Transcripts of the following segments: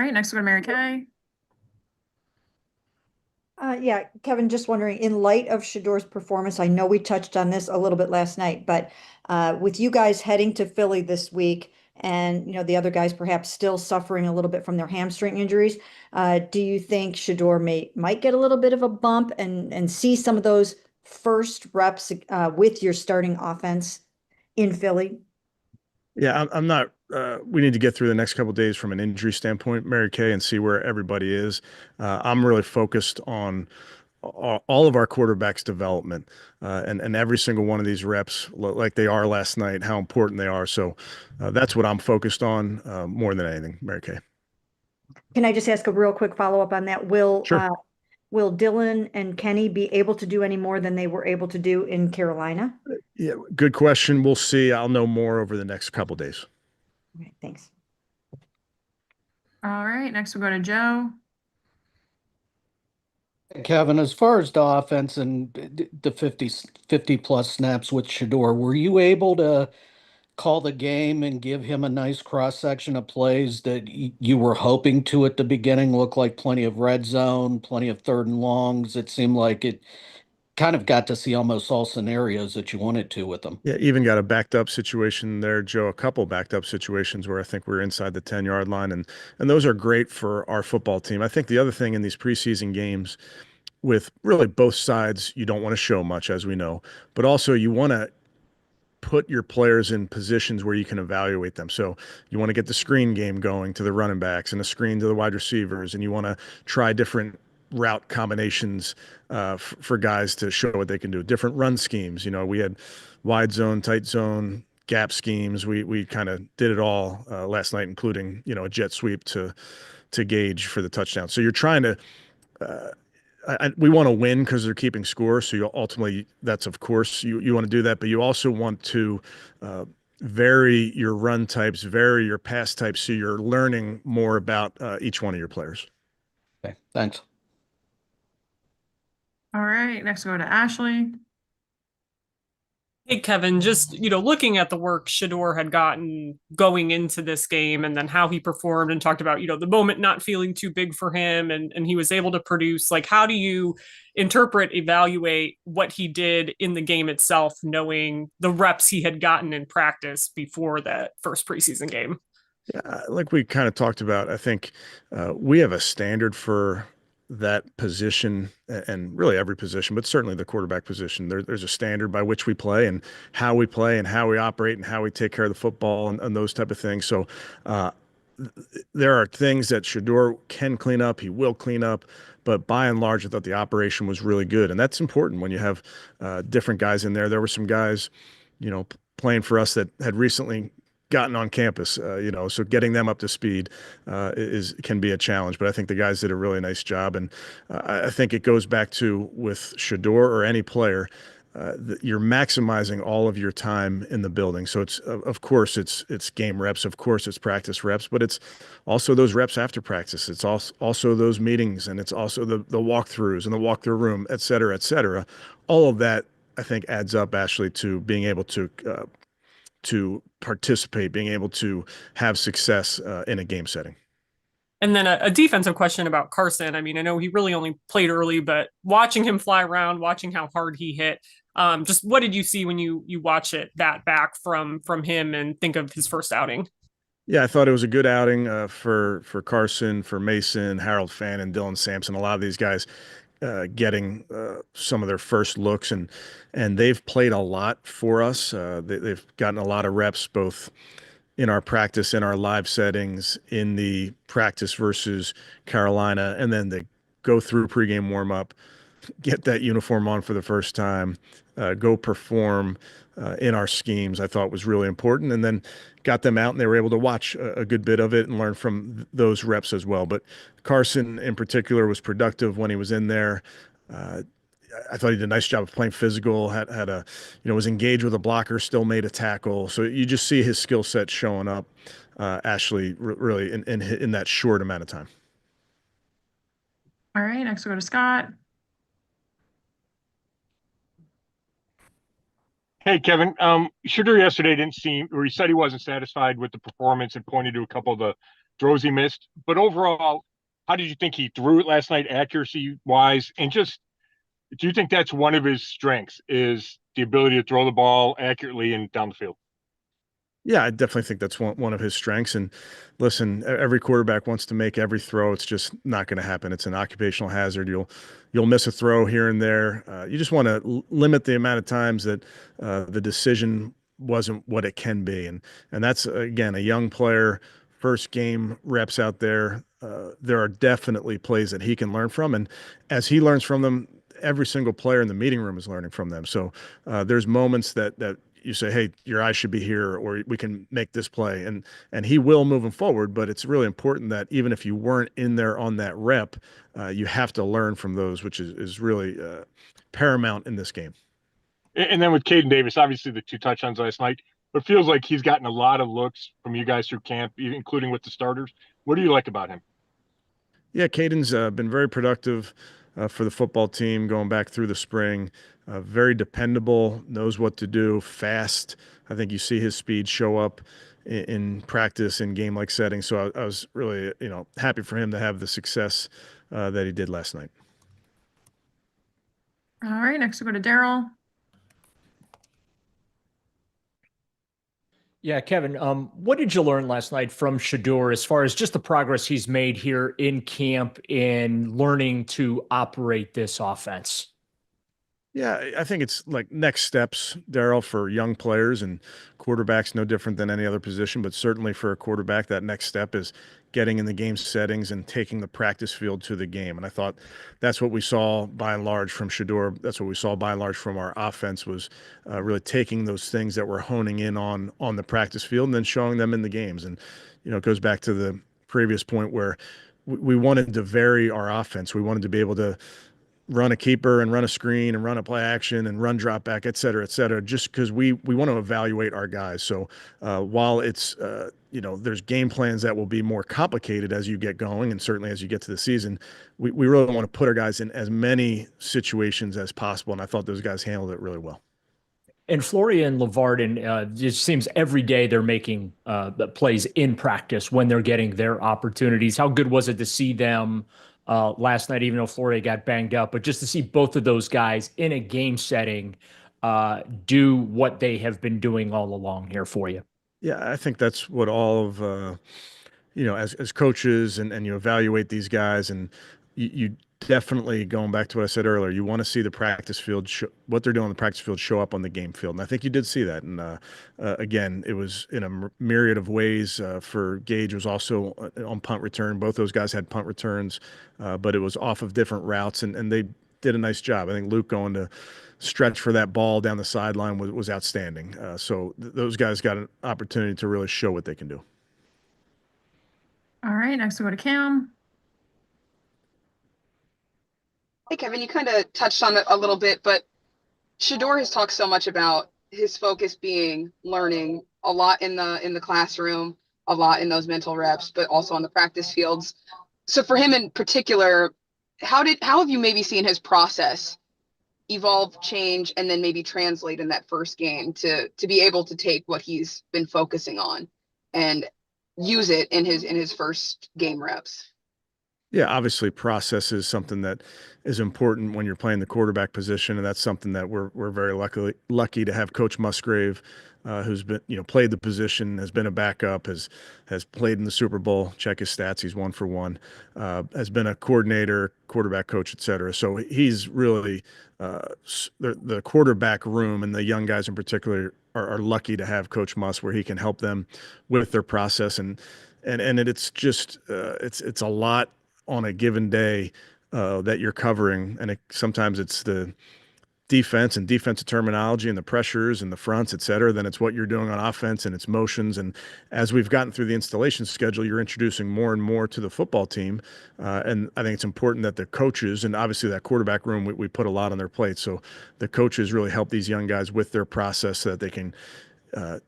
right, next we'll go to Mary Kay. Yeah, Kevin, just wondering, in light of Shador's performance, I know we touched on this a little bit last night, but with you guys heading to Philly this week and the other guys perhaps still suffering a little bit from their hamstring injuries, do you think Shador might get a little bit of a bump and see some of those first reps with your starting offense in Philly? Yeah, I'm not. We need to get through the next couple of days from an injury standpoint, Mary Kay, and see where everybody is. I'm really focused on all of our quarterbacks' development and every single one of these reps, like they are last night, how important they are. So that's what I'm focused on more than anything, Mary Kay. Can I just ask a real quick follow-up on that? Sure. Will Dylan and Kenny be able to do any more than they were able to do in Carolina? Yeah, good question. We'll see. I'll know more over the next couple of days. Okay, thanks. All right, next we'll go to Joe. Kevin, as far as the offense and the 50 plus snaps with Shador, were you able to call the game and give him a nice cross section of plays that you were hoping to at the beginning? Look like plenty of red zone, plenty of third and longs. It seemed like it kind of got to see almost all scenarios that you wanted to with them. Yeah, even got a backed up situation there, Joe, a couple backed up situations where I think we're inside the 10-yard line, and those are great for our football team. I think the other thing in these preseason games with really both sides, you don't want to show much, as we know, but also you want to put your players in positions where you can evaluate them. So you want to get the screen game going to the running backs and a screen to the wide receivers, and you want to try different route combinations for guys to show what they can do. Different run schemes. We had wide zone, tight zone, gap schemes. We kind of did it all last night, including a jet sweep to Gage for the touchdown. So you're trying to. We want to win because they're keeping score. So you ultimately, that's of course you want to do that, but you also want to vary your run types, vary your pass types, so you're learning more about each one of your players. Okay, thanks. All right, next we'll go to Ashley. Hey, Kevin, just, looking at the work Shador had gotten going into this game and then how he performed and talked about, the moment not feeling too big for him and he was able to produce, like, how do you interpret, evaluate what he did in the game itself, knowing the reps he had gotten in practice before that first preseason game? Yeah, like we kind of talked about, I think we have a standard for that position and really every position, but certainly the quarterback position. There's a standard by which we play and how we operate and how we take care of the football and those type of things. So there are things that Shador can clean up. He will clean up. But by and large, I thought the operation was really good. And that's important when you have different guys in there. There were some guys, playing for us that had recently gotten on campus, so getting them up to speed can be a challenge. But I think the guys did a really nice job, and I think it goes back to with Shador or any player, you're maximizing all of your time in the building. So it's of course it's game reps, of course it's practice reps, but it's also those reps after practice. It's also those meetings, and it's also the walkthroughs and the walkthrough room, et cetera, et cetera. All of that I think adds up, Ashley, to being able to participate, being able to have success in a game setting. And then a defensive question about Carson. I mean, I know he really only played early, but watching him fly around, watching how hard he hit, just what did you see when you watch it that back from him and think of his first outing? Yeah, I thought it was a good outing for Carson, for Mason, Harold Fannin, Dylan Sampson. A lot of these guys getting some of their first looks, and they've played a lot for us. They've gotten a lot of reps both in our practice, in our live settings, in the practice versus Carolina, and then they go through pregame warm-up, get that uniform on for the first time, go perform in our schemes. I thought was really important, and then got them out and they were able to watch a good bit of it and learn from those reps as well. But Carson in particular was productive when he was in there. I thought he did a nice job of playing physical, had a, was engaged with a blocker, still made a tackle. So you just see his skill set showing up, Ashley, really in that short amount of time. All right, next we'll go to Scott. Hey, Kevin. Shooter yesterday didn't seem, or he said he wasn't satisfied with the performance and pointed to a couple of the throws he missed. But overall, how did you think he threw it last night, accuracy wise? And just, do you think that's one of his strengths, is the ability to throw the ball accurately and down the field? Yeah, I definitely think that's one of his strengths. And listen, every quarterback wants to make every throw. It's just not going to happen. It's an occupational hazard. You'll miss a throw here and there. You just want to limit the amount of times that the decision wasn't what it can be. And that's, again, a young player, first game reps out there. There are definitely plays that he can learn from. And as he learns from them, every single player in the meeting room is learning from them. So there's moments that you say, hey, your eyes should be here, or we can make this play. And he will moving forward, but it's really important that even if you weren't in there on that rep, you have to learn from those, which is really paramount in this game. And then with Caden Davis, obviously the 2 touchdowns last night, but it feels like he's gotten a lot of looks from you guys through camp, including with the starters. What do you like about him? Yeah, Caden's been very productive for the football team going back through the spring. Very dependable, knows what to do, fast. I think you see his speed show up in practice in game-like settings. So I was really, happy for him to have the success that he did last night. All right, next we'll go to Daryl. Yeah, Kevin, what did you learn last night from Shedeur as far as just the progress he's made here in camp in learning to operate this offense? Yeah, I think it's like next steps, Daryl, for young players, and quarterbacks no different than any other position, but certainly for a quarterback, that next step is getting in the game settings and taking the practice field to the game. And I thought that's what we saw by and large from Shedeur. That's what we saw by and large from our offense, was really taking those things that we're honing in on the practice field and then showing them in the games. And, it goes back to the previous point where we wanted to vary our offense. We wanted to be able to run a keeper and run a screen and run a play action and run drop back, et cetera, just because we want to evaluate our guys. So while it's, there's game plans that will be more complicated as you get going, and certainly as you get to the season, we really want to put our guys in as many situations as possible. And I thought those guys handled it really well. And Florian Levarden, it seems every day they're making plays in practice when they're getting their opportunities. How good was it to see them last night, even though Florian got banged up, but just to see both of those guys in a game setting do what they have been doing all along here for you? Yeah, I think that's what all of, as coaches and you evaluate these guys, and you definitely, going back to what I said earlier, you want to see the practice field, what they're doing on the practice field, show up on the game field. And I think you did see that. And again, it was in a myriad of ways. For Gage, was also on punt return. Both those guys had punt returns, but it was off of different routes, and they did a nice job. I think Luke going to stretch for that ball down the sideline was outstanding. So those guys got an opportunity to really show what they can do. All right, next we'll go to Cam. Hey, Kevin, you kind of touched on it a little bit, but Shedeur has talked so much about his focus being learning a lot in the classroom, a lot in those mental reps, but also on the practice fields. So for him in particular, how have you maybe seen his process evolve, change, and then maybe translate in that first game to be able to take what he's been focusing on and use it in his first game reps? Yeah, obviously process is something that is important when you're playing the quarterback position, and that's something that we're very lucky to have Coach Musgrave, who's been played the position, has been a backup, has played in the Super Bowl. Check his stats; he's 1 for 1. Has been a coordinator, quarterback coach, et cetera. So he's really the quarterback room, and the young guys in particular are lucky to have Coach Mus, where he can help them with their process, and it's just it's a lot on a given day that you're covering. And sometimes it's the defense and defensive terminology and the pressures and the fronts, et cetera. Then it's what you're doing on offense and its motions. And as we've gotten through the installation schedule, you're introducing more and more to the football team. And I think it's important that the coaches, and obviously that quarterback room, we put a lot on their plate. So the coaches really help these young guys with their process so that they can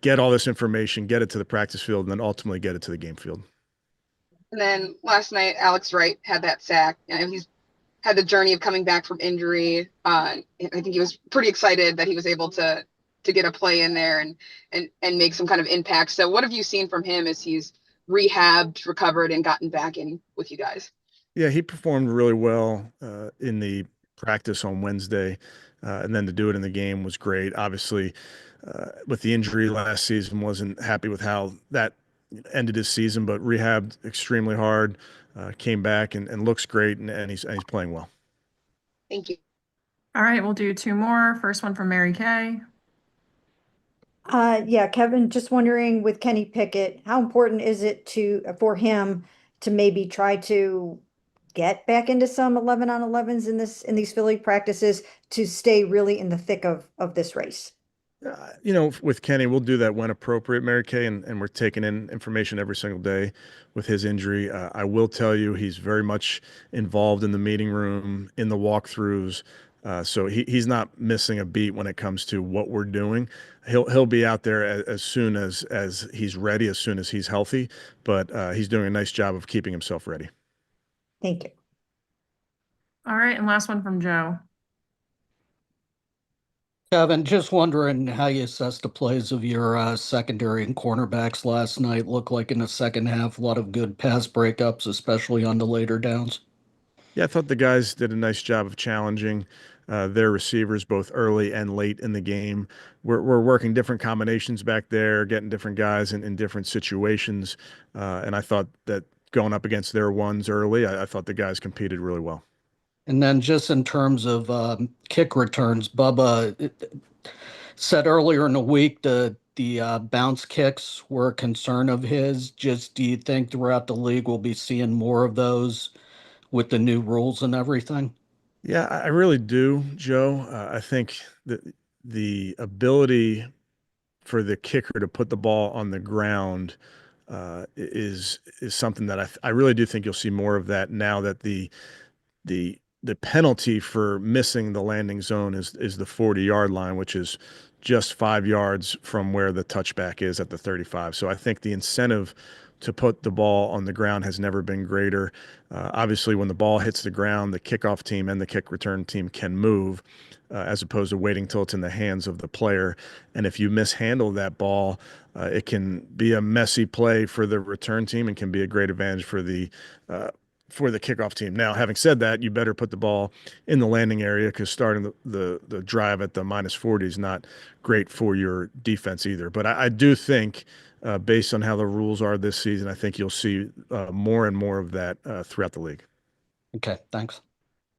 get all this information, get it to the practice field, and then ultimately get it to the game field. And then last night, Alex Wright had that sack, and he's had the journey of coming back from injury. I think he was pretty excited that he was able to get a play in there and make some kind of impact. So what have you seen from him as he's rehabbed, recovered, and gotten back in with you guys? Yeah, he performed really well in the practice on Wednesday, and then to do it in the game was great. Obviously, with the injury last season, wasn't happy with how that ended his season, but rehabbed extremely hard, came back and looks great, and he's playing well. Thank you. All right, we'll do two more. First one from Mary Kay. Yeah, Kevin, just wondering with Kenny Pickett, how important is it for him to maybe try to get back into some 11 on 11s in these Philly practices to stay really in the thick of this race? With Kenny, we'll do that when appropriate, Mary Kay, and we're taking in information every single day with his injury. I will tell you, he's very much involved in the meeting room, in the walkthroughs. So he's not missing a beat when it comes to what we're doing. He'll be out there as soon as he's ready, as soon as he's healthy. But he's doing a nice job of keeping himself ready. Thank you. All right, and last one from Joe. Kevin, just wondering how you assessed the plays of your secondary and cornerbacks last night. Looked like in the second half, a lot of good pass breakups, especially on the later downs. Yeah, I thought the guys did a nice job of challenging their receivers both early and late in the game. We're working different combinations back there, getting different guys in different situations. And I thought that going up against their ones early, I thought the guys competed really well. And then just in terms of kick returns, Bubba said earlier in the week the bounce kicks were a concern of his. Just do you think throughout the league we'll be seeing more of those with the new rules and everything? Yeah, I really do, Joe. I think that the ability for the kicker to put the ball on the ground is something that I really do think you'll see more of that now that the penalty for missing the landing zone is the 40-yard line, which is just 5 yards from where the touchback is at the 35. So I think the incentive to put the ball on the ground has never been greater. Obviously, when the ball hits the ground, the kickoff team and the kick return team can move as opposed to waiting till it's in the hands of the player. And if you mishandle that ball, it can be a messy play for the return team and can be a great advantage for the kickoff team. Now, having said that, you better put the ball in the landing area because starting the drive at the -40 is not great for your defense either. But I do think, based on how the rules are this season, I think you'll see more and more of that throughout the league. Okay, thanks.